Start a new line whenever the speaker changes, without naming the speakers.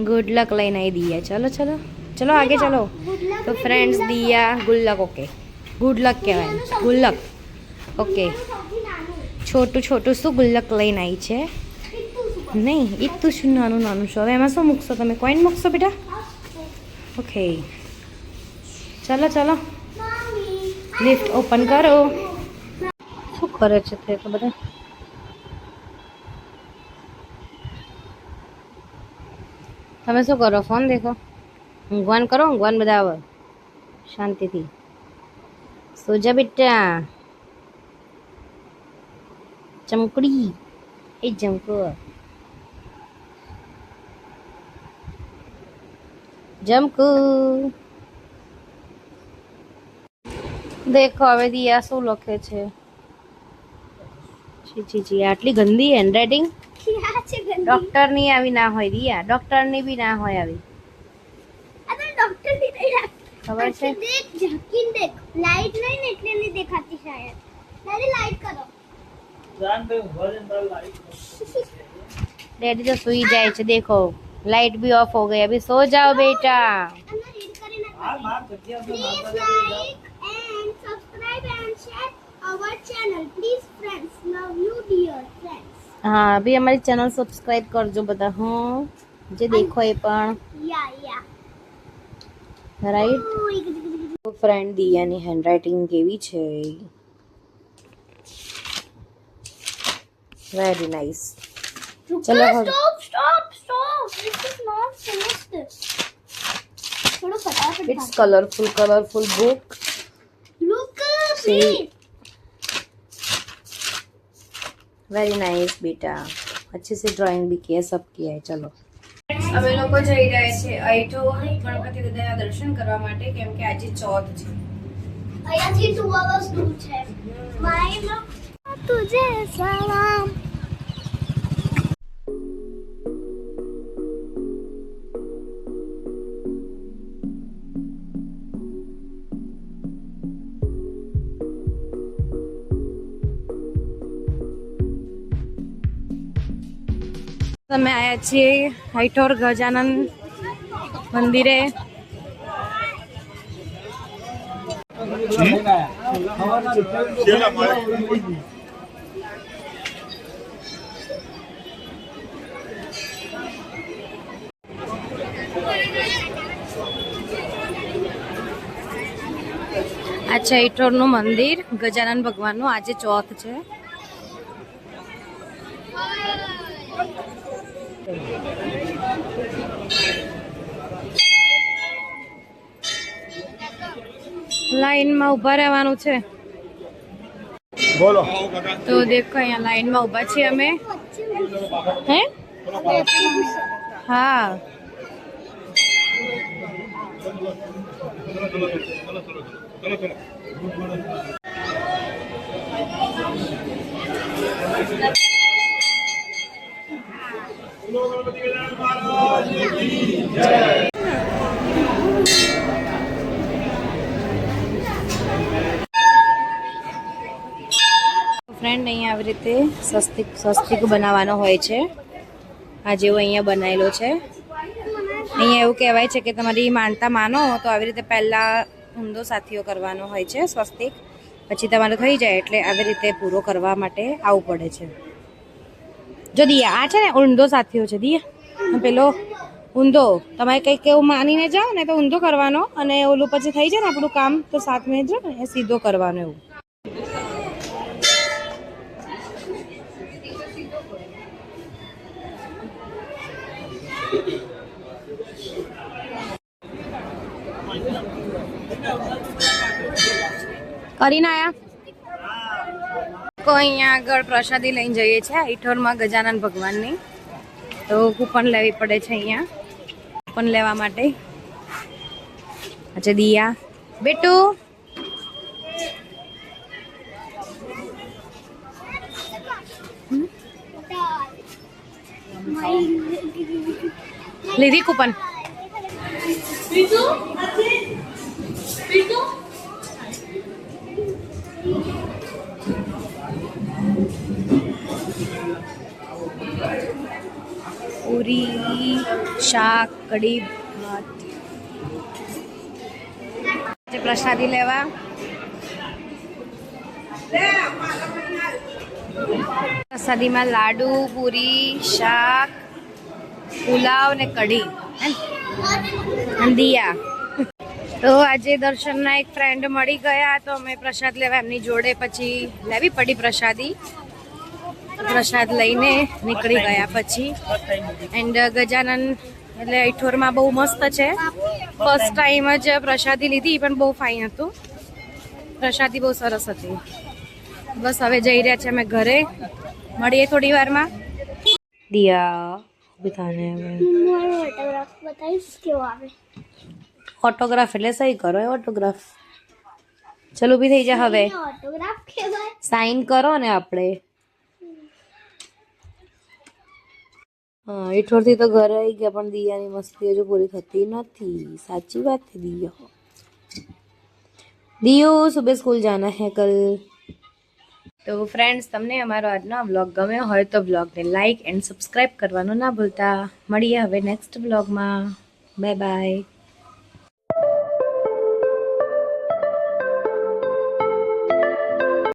Good luck लेना ही दिया। चलो चलो चलो आगे चलो। तो फ्रेंड्स दिया good luck okay good luck कहवाय good luck okay Chhotu Chhotu શું ગુલ્લક લઈને આવી છે નહીં એ તું શું નાનું નાનું છો હવે એમાં શું મૂકશો તમે કોઈન મૂકશો બેટા ઓકે ચલો ચલો લિફ્ટ ઓપન કરો શું કરે છે તે તો બધા તમે શું કરો ફોન દેખો ઊંઘવાન કરો ઊંઘવાન બધા આવે શાંતિથી સોજા બેટા ચમકડી એ જમકો જમકુ દેખો હવે દિયા શું લખે છે છી છી છી આટલી ગંદી હેન્ડરાઇટિંગ ડોક્ટર ની આવી ના હોય દિયા ડોક્ટર ની બી ના હોય આવી
અરે ડોક્ટર ની નહીં
ખબર છે
દેખ ઝાકીન દેખ લાઈટ નહીં ને એટલે નહીં દેખાતી શાયદ તારી લાઈટ કરો જાન દે ભજન દર લાઈટ
डैडी तो सोई जाए छे देखो लाइट भी ऑफ हो गई अभी सो जाओ बेटा
Please like and subscribe and share our channel. Please friends, love you dear friends.
हाँ अभी हमारी चैनल सब्सक्राइब कर जो बता हूँ जे देखो ये पण
Yeah.
राइट तो फ्रेंड दिया ની હેન્ડરાઇટિંગ કેવી છે વેરી નાઇસ
चलो stop. This is not finished. थोड़ा फटाफट
it's colourful book
Look,
See.
please.
Very nice બેટા अच्छे से ड्राइंग भी किया सब किया है चलो અમે લોકો જઈ રહ્યા છે આઈઠોર ગણપતિ દાદાના દર્શન કરવા માટે કેમ કે આજે ચોથ છે
અહીંયાથી 2 hours દૂર છે માય તુજે સલામ
અમે આયા છીએ આઈઠોર ગજાનન મંદિરે આ છે આઈઠોરનું મંદિર ગજાનન ભગવાનનું આજે ચોથ છે लाइन में उभा रहવાનું છે
बोलो
તો દેખો અહીંયા લાઈન માં ઉભા છીએ અમે હે હા ફ્રેન્ડ અહીંયા આવી રીતે સ્વસ્તિક બનાવવાનો હોય છે આ જેવો અહીંયા બનાવેલો છે અહીંયા એવું કહેવાય છે કે તમારી માનતા માનો તો આવી રીતે પહેલા ઊંધો સાથીઓ કરવાનો હોય છે સ્વસ્તિક પછી તમારે થઈ જાય એટલે આવી રીતે પૂરો કરવા માટે આવવું પડે છે જો દિયા આ છે ને ઊંધો સાથીઓ છે દિયા પેલો ઊંધો તમારે કંઈક એવું માનીને જાઓ ને તો ઊંધો કરવાનો અને ઓલું પછી થઈ જાય ને આપણું કામ તો સાથમે જો ને એ સીધો કરવાનો એવું કરીને આયા તો અહીંયા આગળ પ્રસાદી લઈને જઈએ છીએ આઈઠોરમાં ગજાનન ભગવાનની તો કૂપન લેવી પડે છે અહીંયા કૂપન લેવા માટે અચ્છા દિયા બેટુ લીધી કૂપન પૂરી શાક કઢી ભાત પ્રસાદી લેવા પ્રસાદીમાં લાડુ પૂરી શાક પુલાવ ને કઢી અને દિયા. તો આજે દર્શનના એક ફ્રેન્ડ મળી ગયા તો અમે પ્રસાદ લેવા એમની જોડે પછી લેવી પડી પ્રસાદી. પ્રસાદ લઈને નીકળી ગયા પછી એન્ડ ગજાનન એટલે ઈઠોરમાં બહુ મસ્ત છે. ફર્સ્ટ ટાઈમ જ પ્રસાદી લીધી પણ બહુ ફાઇન હતું. પ્રસાદી બહુ સરસ હતી. બસ હવે જઈ રહ્યા છે અમે ઘરે. મળીએ થોડી વારમાં. દિયા બતાને
મારો ઓટોગ્રાફ બતાવીશ કેવો આવે.
ઓટોગ્રાફ એટલે સહી કરો એ ઓટોગ્રાફ. ચલો ઊભી થઈ જા હવે.
ઓટોગ્રાફ કહેવાય.
સાઈન કરો ને આપણે. હા ઈઠોરથી તો ઘરે આવી ગયા પણ દિયાની મસ્તી હજુ પૂરી થતી નથી. સાચી વાત છે દિયા. દિયો સુબહ સ્કૂલ જાના હે કલ. તો ફ્રેન્ડ્સ તમને અમારો આજનો વ્લોગ ગમ્યો હોય તો વ્લોગને લાઇક એન્ડ સબસ્ક્રાઈબ કરવાનું ના ભૂલતા. મળીએ હવે નેક્સ્ટ વ્લોગમાં. Bye bye.